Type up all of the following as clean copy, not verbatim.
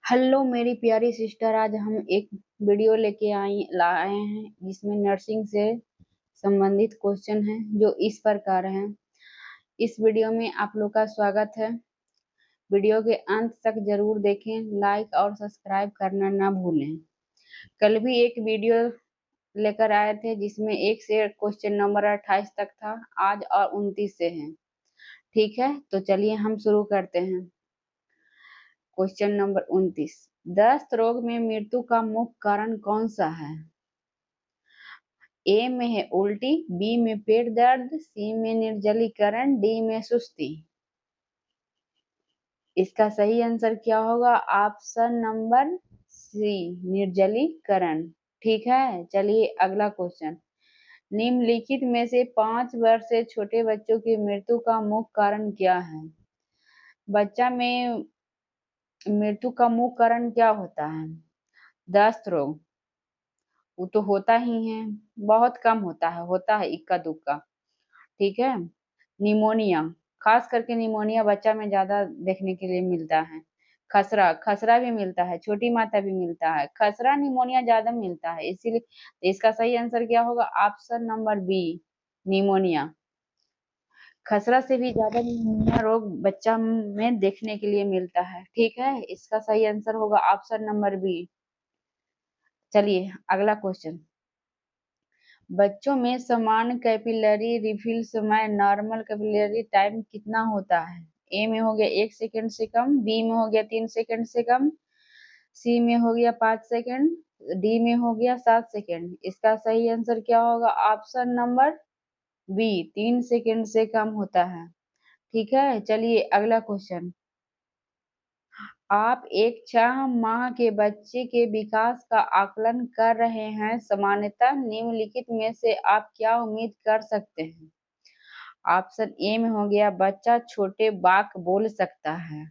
Hello मेरी प्यारी sister, आज हम एक वीडियो लेके लाए हैं जिसमें नर्सिंग से संबंधित क्वेश्चन हैं जो इस प्रकार हैं। इस वीडियो में आप लोग का स्वागत है। वीडियो के अंत तक जरूर देखें, लाइक और सब्सक्राइब करना ना भूलें। कल भी एक वीडियो लेकर आए थे जिसमें 1 से क्वेश्चन नंबर 28 तक था। आज और 29 से है। ठीक है, तो चलिए हम शुरू करते हैं। क्वेश्चन नंबर 29, दस्त रोग में मृत्यु का मुख्य कारण कौन सा है? ए में है उल्टी, बी में पेट दर्द, सी में निर्जलीकरण, डी में सुस्ती। इसका सही आंसर क्या होगा? ऑप्शन नंबर सी, निर्जलीकरण। ठीक है, चलिए अगला क्वेश्चन। निम्नलिखित में से 5 वर्ष से छोटे बच्चों की मृत्यु का मुख्य कारण क्या है? बच्चा में मृत्यु का मुख्य कारण क्या होता है? दस्त रोग, वो तो होता ही है, बहुत कम होता है इक्का दुक्का। ठीक है। निमोनिया, खास करके निमोनिया बच्चा में ज्यादा देखने के लिए मिलता है। खसरा, खसरा भी मिलता है, छोटी माता भी मिलता है, खसरा निमोनिया ज्यादा मिलता है, इसीलिए इसका सही आंसर क्या होगा? Option number B, pneumonia. खसरा से भी ज्यादा निमोनिया रोग बच्चा में देखने के लिए मिलता है। ठीक है, इसका सही आंसर होगा ऑप्शन नंबर बी। चलिए अगला क्वेश्चन। बच्चों में समान कैपिलरी रिफिल समय नॉर्मल कैपिलरी टाइम कितना होता है? ए में हो गया 1 सेकंड से कम, बी में हो गया 3 सेकंड से कम, सी में हो गया 5 सेकंड, डी में हो गया 7 सेकंड। इसका सही आंसर क्या होगा? ऑप्शन नंबर बी, 3 सेकंड से कम होता है। ठीक है, चलिए अगला क्वेश्चन। आप एक 6 माह के बच्चे के विकास का आकलन कर रहे हैं, सामान्यतः निम्नलिखित में से आप क्या उम्मीद कर सकते हैं? ऑप्शन ए में हो गया बच्चा छोटे वाक्य बोल सकता है,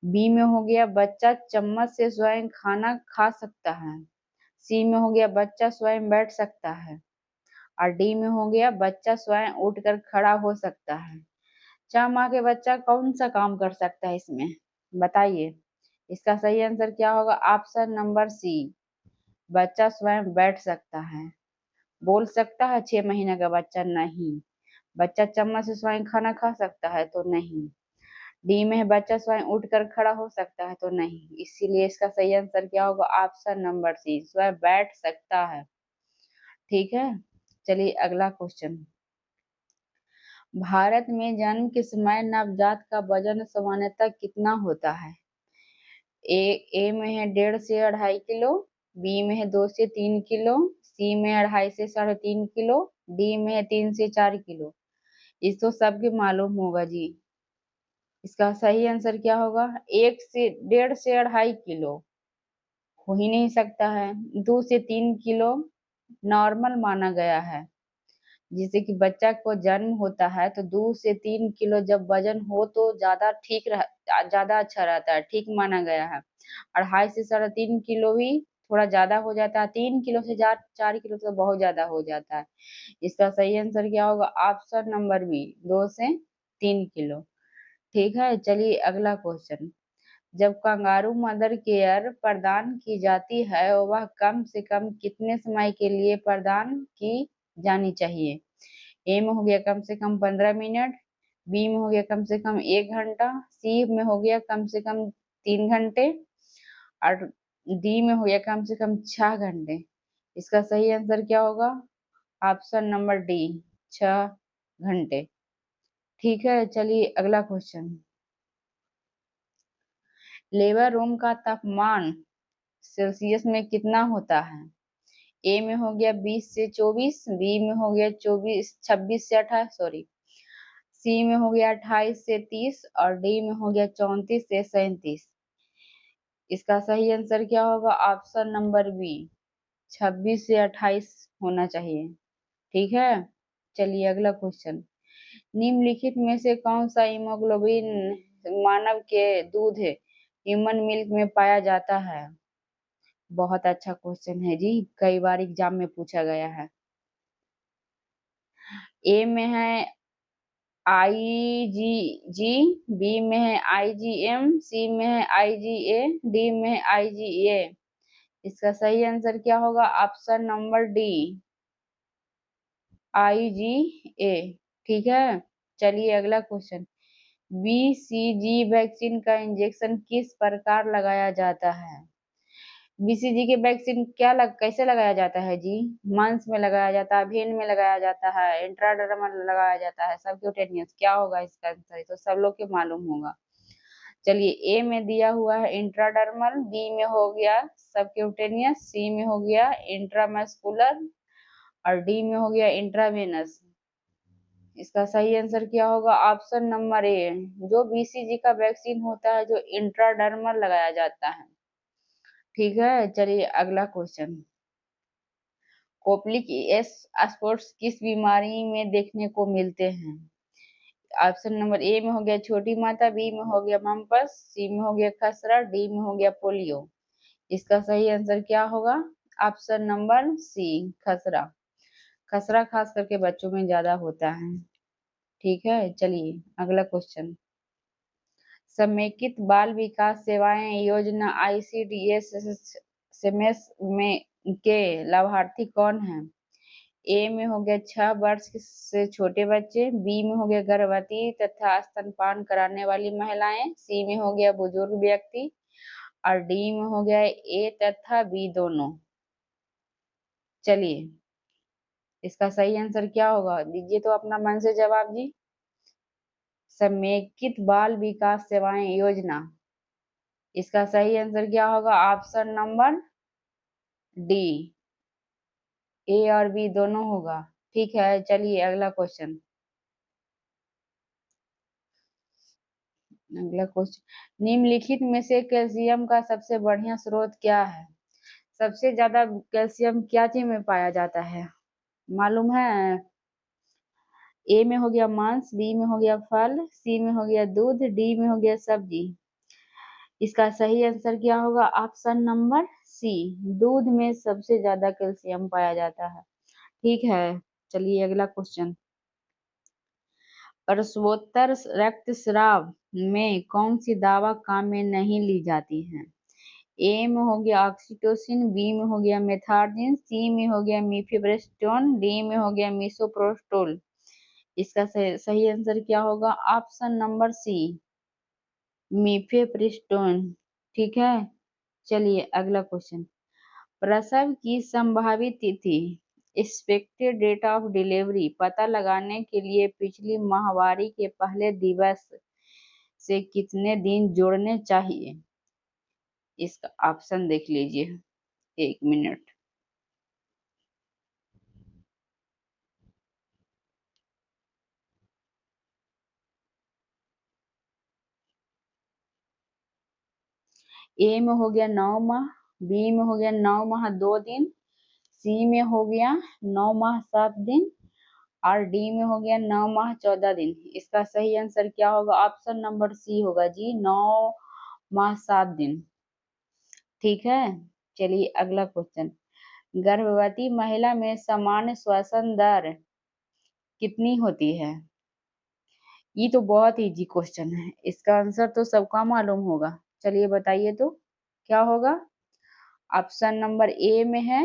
बी में हो गया बच्चा चम्मच से स्वयं खाना खा सकता है, सी में हो गया बच्चा स्वयं बैठ सकता है, और डी में हो गया बच्चा स्वयं उठकर खड़ा हो सकता है। 6 माह के बच्चा कौन सा काम कर सकता है इसमें, बताइए। इसका सही आंसर क्या होगा? ऑप्शन नंबर सी, बच्चा स्वयं बैठ सकता है। बोल सकता है 6 महीने का बच्चा? नहीं। बच्चा चम्मच से स्वयं खाना खा सकता है? तो नहीं। डी में है बच्चा स्वयं उठकर खड़ा हो सकता है? तो नहीं। इसीलिए इसका सही आंसर क्या होगा? ऑप्शन नंबर सी, स्वयं बैठ सकता है। ठीक है, चलिए अगला क्वेश्चन। भारत में जन्म के समय नवजात का वजन सामान्यतः कितना होता है? ए में है 1.5 से 2.5 किलो, बी में है 2 से 3 किलो, सी में 2.5 से 3.5 किलो, डी में है 3 से 4 किलो। इस तो सबके मालूम होगा जी। इसका सही आंसर क्या होगा? 1 से 1.5 से 2.5 किलो हो ही नहीं सकता है। 2 से 3 किलो नॉर्मल माना गया है। जिससे कि बच्चा को जन्म होता है तो 2 से 3 किलो जब वजन हो तो ज्यादा अच्छा रहता है, ठीक माना गया है। 2.5 से 3.5 किलो भी थोड़ा ज्यादा हो जाता है, 3 किलो से 4 किलो तो बहुत ज्यादा हो जाता है। इसका सही आंसर क्या होगा? ऑप्शन नंबर बी, 2 से 3 किलो। ठीक है, चलिए अगला क्वेश्चन। जब कंगारू मदर केयर प्रदान की जाती है वह कम से कम कितने समय के लिए प्रदान की जानी चाहिए? ए में हो गया कम से कम 15 मिनट, बी में हो गया कम से कम 1 घंटा, सी में हो गया कम से कम 3 घंटे, और डी में हो गया कम से कम 6 घंटे। इसका सही आंसर क्या होगा? ऑप्शन नंबर डी, 6 घंटे। ठीक है, चलिए अगला क्वेश्चन। लेबर रूम का तापमान सेल्सियस में कितना होता है? ए में हो गया 20 से 24, बी में हो गया 26 से 28, सॉरी, सी में हो गया 28 से 30, और डी में हो गया 34 से 37। इसका सही आंसर क्या होगा? ऑप्शन नंबर बी, 26 से 28 होना चाहिए। ठीक है, चलिए अगला क्वेश्चन। निम्नलिखित में से कौन सा हीमोग्लोबिन मानव के दूध ह्यूमन मिल्क में पाया जाता है? बहुत अच्छा क्वेश्चन है जी, कई बार एग्जाम में पूछा गया है। ए में है IgG, बी में है IgM, सी में है IgA, डी में है IgA। इसका सही आंसर क्या होगा? Option number D, IgA। ठीक है, चलिए अगला क्वेश्चन। BCG वैक्सीन का इंजेक्शन किस प्रकार लगाया जाता है? BCG के वैक्सीन कैसे लगाया जाता है जी? मंस में लगाया जाता है, वेन में लगाया जाता है, इंट्राडर्मल लगाया जाता है, सबक्यूटेनियस? क्या होगा इसका आंसर? तो सब लोग के मालूम होगा। चलिए, ए में दिया हुआ है इंट्राडर्मल, बी में हो गया सबक्यूटेनियस, सी में हो गया इंट्रामस्कुलर और डी में हो गया इंट्रावेनस। इसका सही आंसर क्या होगा? ऑप्शन नंबर ए, जो BCG का वैक्सीन होता है जो इंट्राडर्मल लगाया जाता है। ठीक है, चलिए अगला क्वेश्चन। कोपलिक स्पॉट्स किस बीमारी में देखने को मिलते हैं? ऑप्शन नंबर ए में हो गया छोटी माता, बी में हो गया मम्पस, सी में हो गया खसरा, डी में हो गया पोलियो। इसका सही आंसर क्या होगा? ऑप्शन नंबर सी, खसरा। खसरा खास करके बच्चों में ज्यादा होता है। ठीक है, चलिए अगला क्वेश्चन। समेकित बाल विकास सेवाएं योजना ICDS में के लाभार्थी कौन हैं? ए में हो गया 6 वर्ष से छोटे बच्चे, बी में हो गया गर्भवती तथा स्तनपान कराने वाली महिलाएं, सी में हो गया बुजुर्ग व्यक्ति और डी में हो गया ए तथा बी दोनों। चलिए, इसका सही आंसर क्या होगा? दीजिए तो अपना मन से जवाब जी। समेकित बाल विकास सेवाएं योजना, इसका सही आंसर क्या होगा? ऑप्शन नंबर डी, ए और बी दोनों होगा। ठीक है, चलिए अगला क्वेश्चन। अगला क्वेश्चन, निम्नलिखित में से कैल्शियम का सबसे बढ़िया स्रोत क्या है? सबसे ज्यादा कैल्शियम क्या चीज में पाया जाता है, मालूम है? ए में हो गया मांस, बी में हो गया फल, सी में हो गया दूध, डी में हो गया सब्जी। इसका सही आंसर क्या होगा? ऑप्शन नंबर सी, दूध में सबसे ज्यादा कैल्शियम पाया जाता है। ठीक है, चलिए अगला क्वेश्चन। प्रसवोत्तर रक्तस्राव में कौन सी दवा काम में नहीं ली जाती है? ए में हो गया ऑक्सीटोसिन, बी में हो गया मेथार्जिन, सी में हो गया मीफेप्रिस्टोन, डी में हो गया मिसोप्रोस्टोल। इसका सही आंसर क्या होगा? Option number C, mifepristone. ठीक है, चलिए अगला क्वेश्चन। प्रसव की संभावित तिथि, एक्सपेक्टेड डेट ऑफ डिलीवरी पता लगाने के लिए पिछली माहवारी के पहले दिवस से कितने दिन जोड़ने चाहिए? इसका ऑप्शन देख लीजिए, 1 मिनट। ए में हो गया 9 माह, बी में हो गया 9 माह 2 दिन, सी में हो गया 9 माह 7 दिन और डी में हो गया 9 माह 14 दिन। इसका सही आंसर क्या होगा? ऑप्शन नंबर सी होगा जी, 9 माह 7 दिन। ठीक है, चलिए अगला क्वेश्चन। गर्भवती महिला में सामान्य श्वसन दर कितनी होती है? ये तो बहुत इजी क्वेश्चन है, इसका आंसर तो सबका मालूम होगा। चलिए बताइए तो क्या होगा? ऑप्शन नंबर ए में है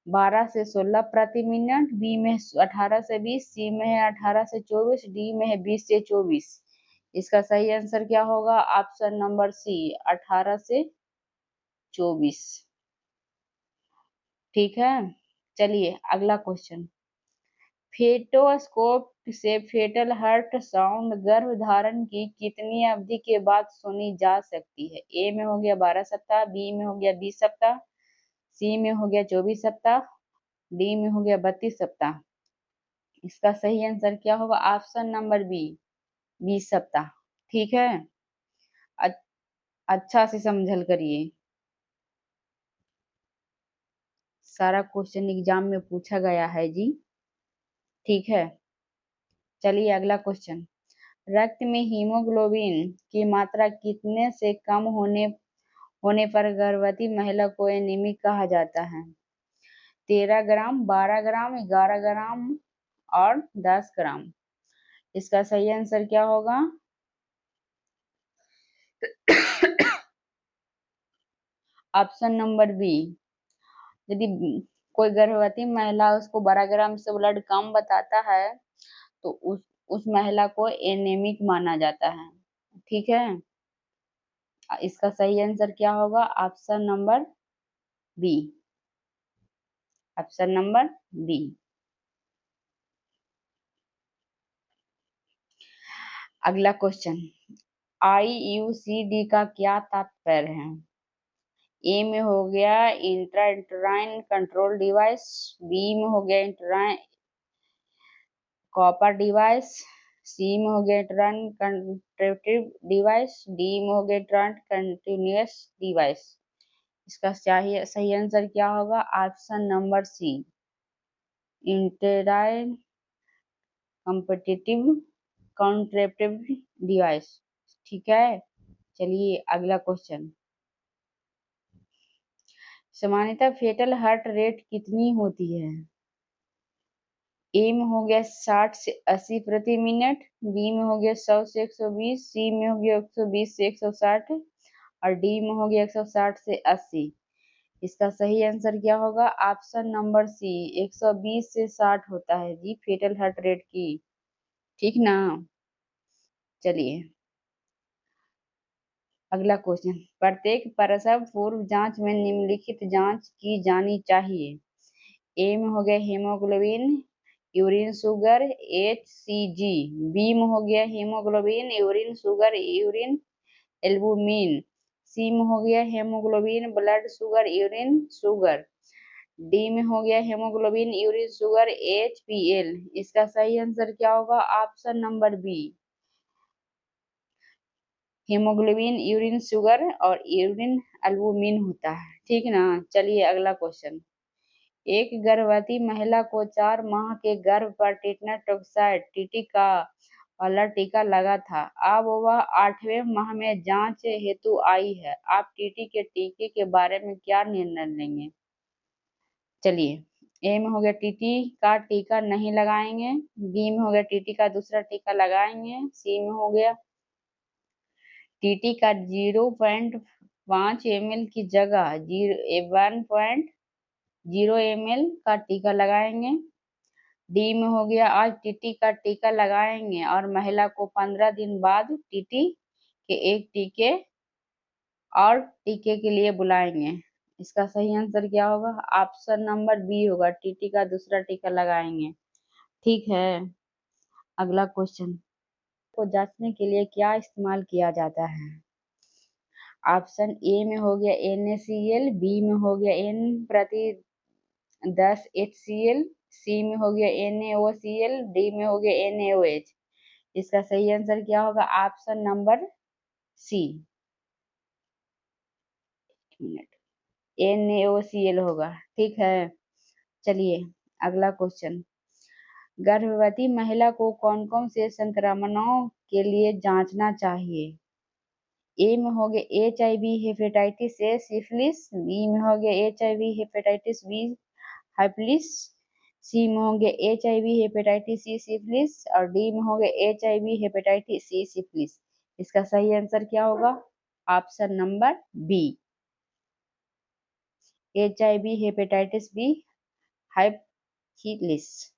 12 से 16 प्रति मिनट, बी में 18 से 20, सी में है 18 से 24, डी में है 20 से 24। इसका सही आंसर क्या होगा? ऑप्शन नंबर सी, 18 से 24। ठीक है, चलिए अगला क्वेश्चन। फेटोस्कोप से फेटल हार्ट साउंड गर्भधारण की कितनी अवधि के बाद सुनी जा सकती है? ए में हो गया 12 सप्ताह, बी में हो गया 20 सप्ताह, सी में हो गया 24 सप्ताह, डी में हो गया 32 सप्ताह। इसका सही आंसर क्या होगा? ऑप्शन नंबर बी, 20 सप्ताह। ठीक है, अच्छा से समझल करिए, सारा क्वेश्चन एग्जाम में पूछा गया है जी। ठीक है, चलिए अगला क्वेश्चन। रक्त में हीमोग्लोबिन की मात्रा कितने से कम होने पर गर्भवती महिला को एनीमिक कहा जाता है? 13 ग्राम, 12 ग्राम, 11 ग्राम और 10 ग्राम। इसका सही आंसर क्या होगा? Option number B. यदि कोई गर्भवती महिला उसको 12 ग्राम से ब्लड कम बताता है तो उस महिला को एनेमिक माना जाता है। ठीक है, इसका सही आंसर क्या होगा? Option number B. Option number B. अगला क्वेश्चन, IUCD का क्या तात्पर्य है? ए में हो गया intra uterine control device, B में हो गया इंटराइन कॉपर डिवाइस, सी में हो गया इंटराइन कंट्रेक्टिव डिवाइस, डी में हो गया इंटराइन कंटिन्यूअस डिवाइस। इसका सही आंसर क्या होगा? Option number C, intrauterine competitive contractive device. ठीक है, चलिए अगला क्वेश्चन, सामान्यतः फेटल हार्ट रेट कितनी होती है? ए में हो गया 60 से 80 प्रति मिनट, बी में हो गया 100 से 120, सी में हो गया 120 से 160 और डी में हो गया 160 से 80। इसका सही आंसर क्या होगा? ऑप्शन नंबर सी, 120 से 60 होता है जी फेटल हार्ट रेट की। ठीक ना? चलिए अगला क्वेश्चन, प्रत्येक प्रसव पूर्व जांच में निम्नलिखित जांच की जानी चाहिए। ए में हो गया haemoglobin, urine sugar, HCG, B में हो गया haemoglobin, urine sugar, urine albumin, C में हो गया haemoglobin, blood sugar, urine sugar, D में हो गया हीमोग्लोबिन, यूरिन शुगर, HPL। इसका सही आंसर क्या होगा? Option number B, haemoglobin, urine sugar और यूरिन एल्बुमिन होता है। ठीक ना? चलिए अगला क्वेश्चन, एक गर्भवती महिला को 4 माह के गर्भ पर टिटेनस टॉक्साइड टीटी का पहला टीका लगा था। अब वह 8वें माह में जांच हेतु आई है। आप टीटी के टीके के बारे में क्या निर्णय लेंगे? चलिए, ए में हो गया टीटी का टीका नहीं लगाएंगे, बी में हो गया टीटी का दूसरा टीका लगाएंगे, सी में हो गया टीटी का 0.5 ml की जगह 1.0 ml का टीका लगाएंगे, डी में हो गया आज टीटी का टीका लगाएंगे और महिला को 15 दिन बाद टीटी के एक टीके और टीके के लिए बुलाएंगे। इसका सही आंसर क्या होगा? ऑप्शन नंबर बी होगा, टीटी का दूसरा टीका लगाएंगे। ठीक है, अगला क्वेश्चन, को जांचने के लिए क्या इस्तेमाल किया जाता है? ऑप्शन ए में हो गया NaCl, बी में हो गया N प्रति 10 HCl, सी में हो गया NaOCl, डी में हो गया NaOH। इसका सही आंसर क्या होगा? ऑप्शन नंबर सी, NaOCl होगा। ठीक है, चलिए अगला क्वेश्चन, गर्भवती महिला को कौन कौन से संक्रमणों के लिए जांचना चाहिए? ए में हो गया HIV hepatitis A syphilis, B में हो गया HIV hepatitis B syphilis, C में हो गया HIV हेपेटाइटिस सी सिफिलिस और डी में हो गया HIV हेपेटाइटिस सी सिफिलिस। इसका सही आंसर क्या होगा? Option number B, HIV hepatitis B syphilis.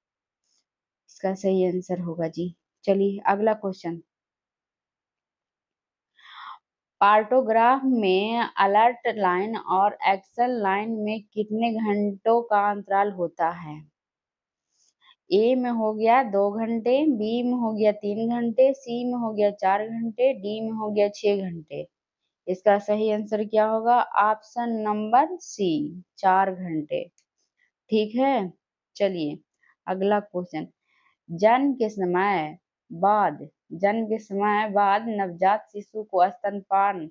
इसका सही आंसर होगा जी। चलिए अगला क्वेश्चन, पार्टोग्राफ में अलर्ट लाइन और एक्शन लाइन में कितने घंटों का अंतराल होता है? ए में हो गया 2 घंटे, बी में हो गया 3 घंटे, सी में हो गया 4 घंटे, डी में हो गया 6 घंटे। इसका सही आंसर क्या होगा? ऑप्शन नंबर सी, 4 घंटे। ठीक है, चलिए अगला क्वेश्चन, जन्म के समय बाद जन्म के समय बाद नवजात शिशु को स्तनपान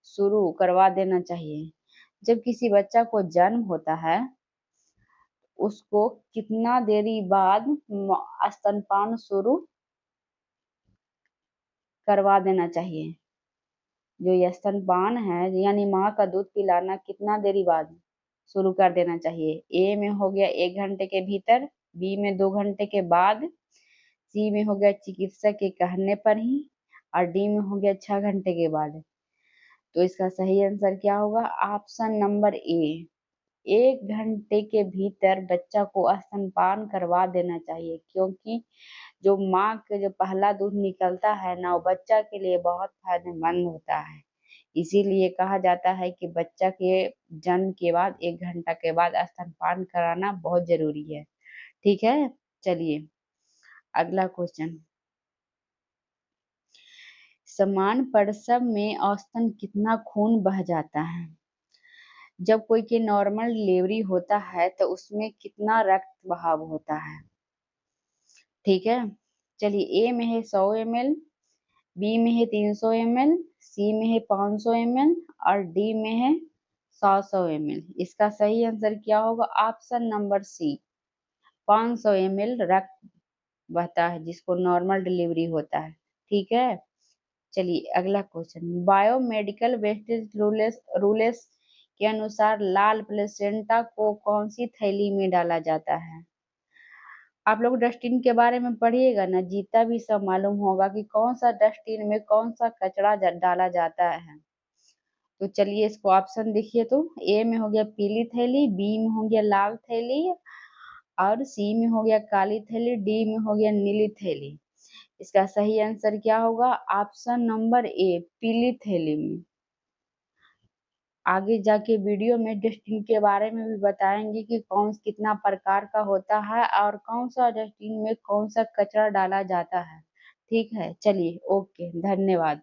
शुरू करवा देना चाहिए। जब किसी बच्चा को जन्म होता है उसको कितना देरी बाद स्तनपान शुरू करवा देना चाहिए? जो ये स्तनपान है यानी माँ का दूध पिलाना कितना देरी बाद शुरू कर देना चाहिए? ए में हो गया 1 घंटे के भीतर, बी में 2 घंटे के बाद, सी में हो गया चिकित्सक के कहने पर ही, और डी में हो गया 6 घंटे के बाद। तो इसका सही आंसर क्या होगा? Option number A. 1 घंटे के भीतर बच्चा को स्तनपान करवा देना चाहिए, क्योंकि जो माँ के जो पहला दूध निकलता है ना, वो बच्चा के लिए बहुत फायदेमंद होता है। इसीलिए कहा जाता है कि बच्चा के जन्म के बाद 1 घंटा के बाद स्तनपान कराना बहुत ज़रूरी है। ठीक है? चलिए अगला क्वेश्चन। समान प्रसव में औसतन कितना खून बह जाता है? जब कोई के नॉर्मल डिलीवरी होता है तो उसमें कितना रक्त बहाव होता है? ठीक है? चलिए ए में है 100 ml, बी में है 300 ml, सी में है 500 ml और डी में है 100 ml। इसका सही आंसर क्या होगा? ऑप्शन नंबर सी। 500 ml रक्त बहता है जिसको नॉर्मल डिलीवरी होता है। ठीक है? चलिए अगला क्वेश्चन। बायोमेडिकल वेस्टेज रूल्स के अनुसार लाल प्लेसेंटा को कौन सी थैली में डाला जाता है? आप लोग डस्टबिन के बारे में पढ़िएगा ना, जीता भी सब मालूम होगा कि कौन सा डस्टबिन में कौन सा कचरा डाला जाता है। तो चलिए इसको ऑप्शन देखिए। तो ए में हो गया पीली थैली, बी में हो गया लाल थैली और सी में हो गया काली थैली, डी में हो गया नीली थैली। इसका सही आंसर क्या होगा? ऑप्शन नंबर ए, पीली थैली में। आगे जाके वीडियो में डस्टबिन के बारे में भी बताएंगे कि कौन कितना प्रकार का होता है और कौन सा डस्टबिन में कौन सा कचरा डाला जाता है। ठीक है? चलिए ओके, धन्यवाद।